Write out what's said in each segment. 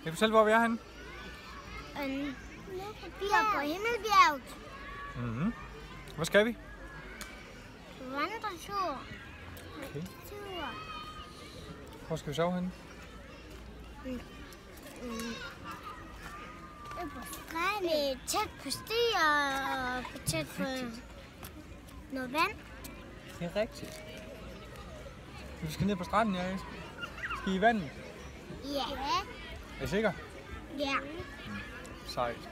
Kan du fortælle, hvor vi er henne? Vi er på Himmelbjerget. Hvor skal vi? Vandretur. Okay. Hvor skal vi sove henne? På stranden. Tæt på stier og tæt på noget vand. Det er rigtigt. Vi skal ned på stranden, ja. Skal I i vandet? Ja. Er I sikker? Ja. Sejt.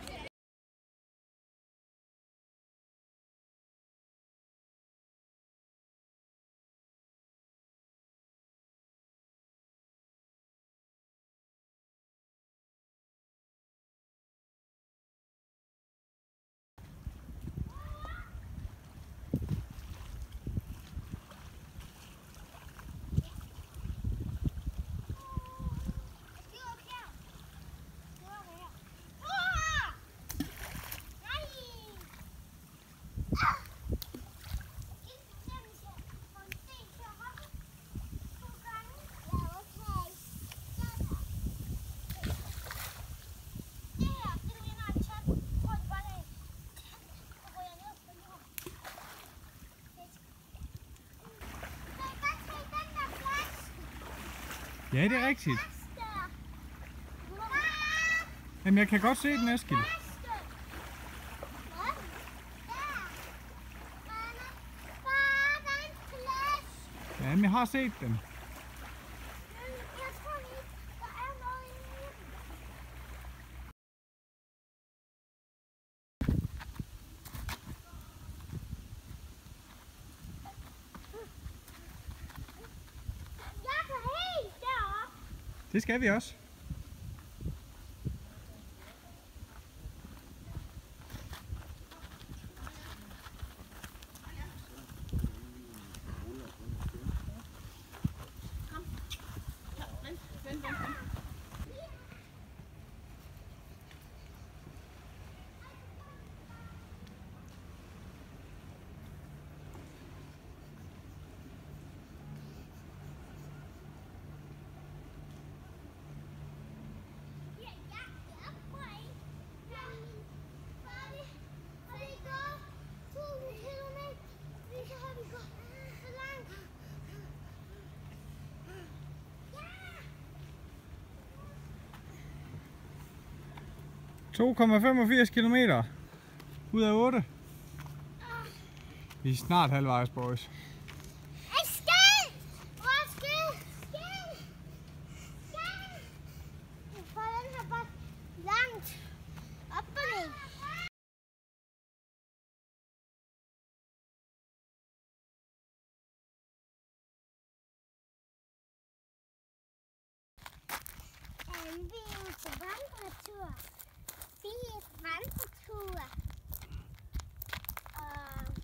Ja, det er rigtigt. Jamen, jeg kan godt se den, Eskild. Jamen, jeg har set den. Det skal vi også. – 2,85 kilometer ud af 8. Vi er snart halvvejs, boys. Vi er på vandretur. Vi er på vandretur. Og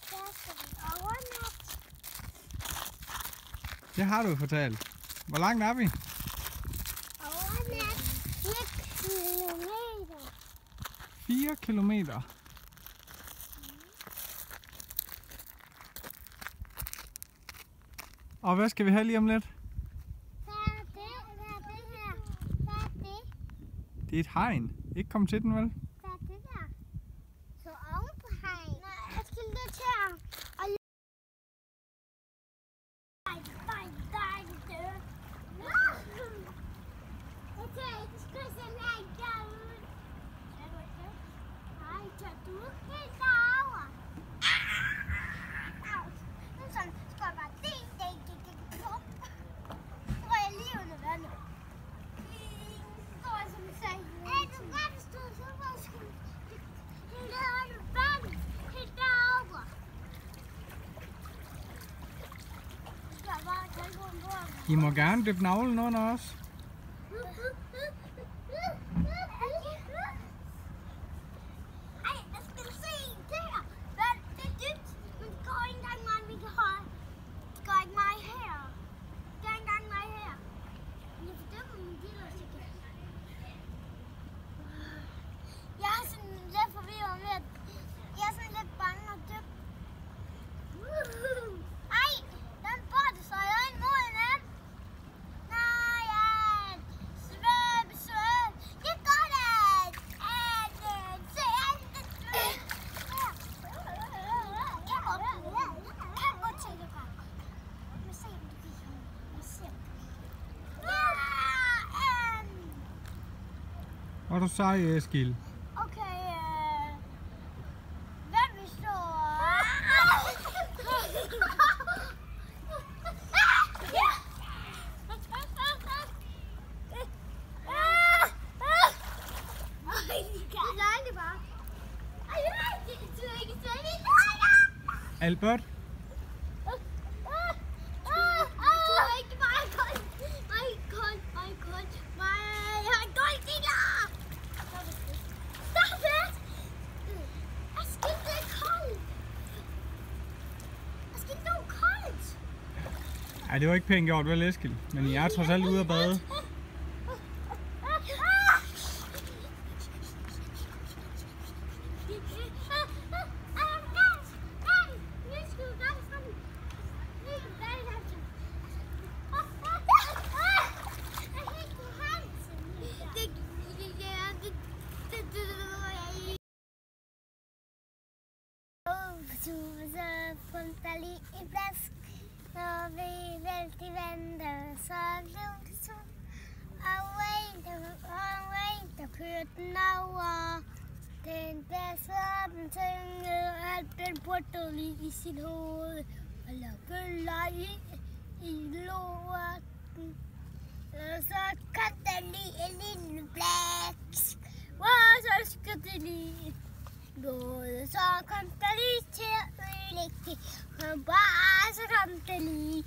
der skal vi overnatte. Det har du fortalt. Hvor langt er vi? Overnatte 4 kilometer. 4 kilometer. Og hvad skal vi have lige om lidt? Det er et hegn. Ikke komme til den, vel? Hvad er det der? Så oven på hegn. Nej, jeg skal lidt her. Og okay, det skal så langt derud. Nej, tør du helt derover? Nu sådan, skal jeg bare plop. Så går jeg lige under vandet. I må gerne dyppe navlen under os. Og du siger, Eskild. Okay, hvem vil stå? Albert? Ej, det var ikke pænt gjort, vel, Eskild? Men I er trods alt ude at bade. Der lige en plads, når vi vælter vandet, så blev det så. Og en, der kørte den over. Den blæser den tyngede, og alt den puttede lige i sit hoved. Og lavede bøller i lorten. Og så kom der lige en lille blæks. Og så skulle det lige noget. Så kom der lige til at ødelægge det. Og bare så kom det lige.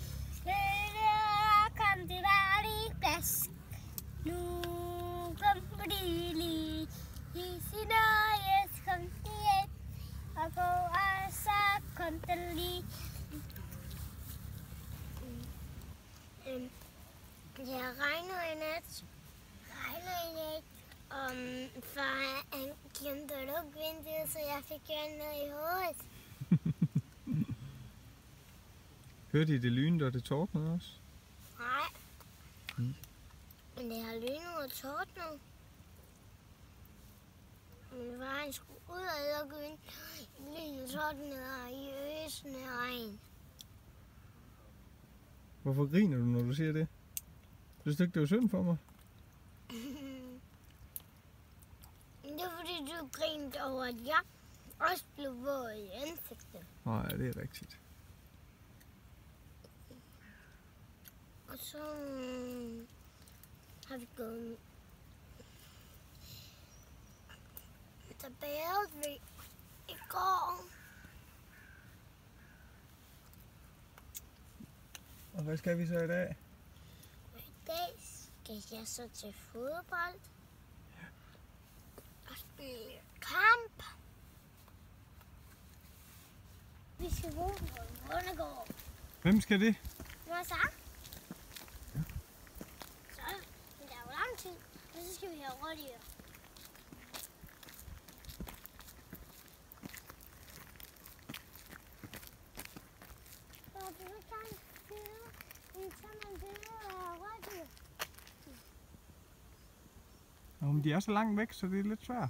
Kom det bare lige plads. Nu kom det lige i sin øje. Så kom det hjem. Og så kom det lige. Jeg regner i nat. For han glemte at lukke vinduet, så jeg fik gjort noget i hovedet. Hørte I det lynede og det tordnede også? Nej. Men det har lynet og tordnet. Men var han skulle ud og lukke vinduet, lynet tordnede og i øsende regn. Hvorfor griner du, når du siger det? Synes du ikke, det var synd for mig? Det er fordi, du grinede over, at jeg også blev våd i ansigtet. Nej, det er rigtigt. Og så har vi gået. Så badede vi i går. Og hvad skal vi så i dag? I dag skal jeg så til fodbold. Og spille kamp. Vi skal gå på Rundegård. Hvem skal det? Hvad så? Så, men der er jo lang tid. Og så skal vi have rådyr. Men de er så langt væk, så det er lidt svært.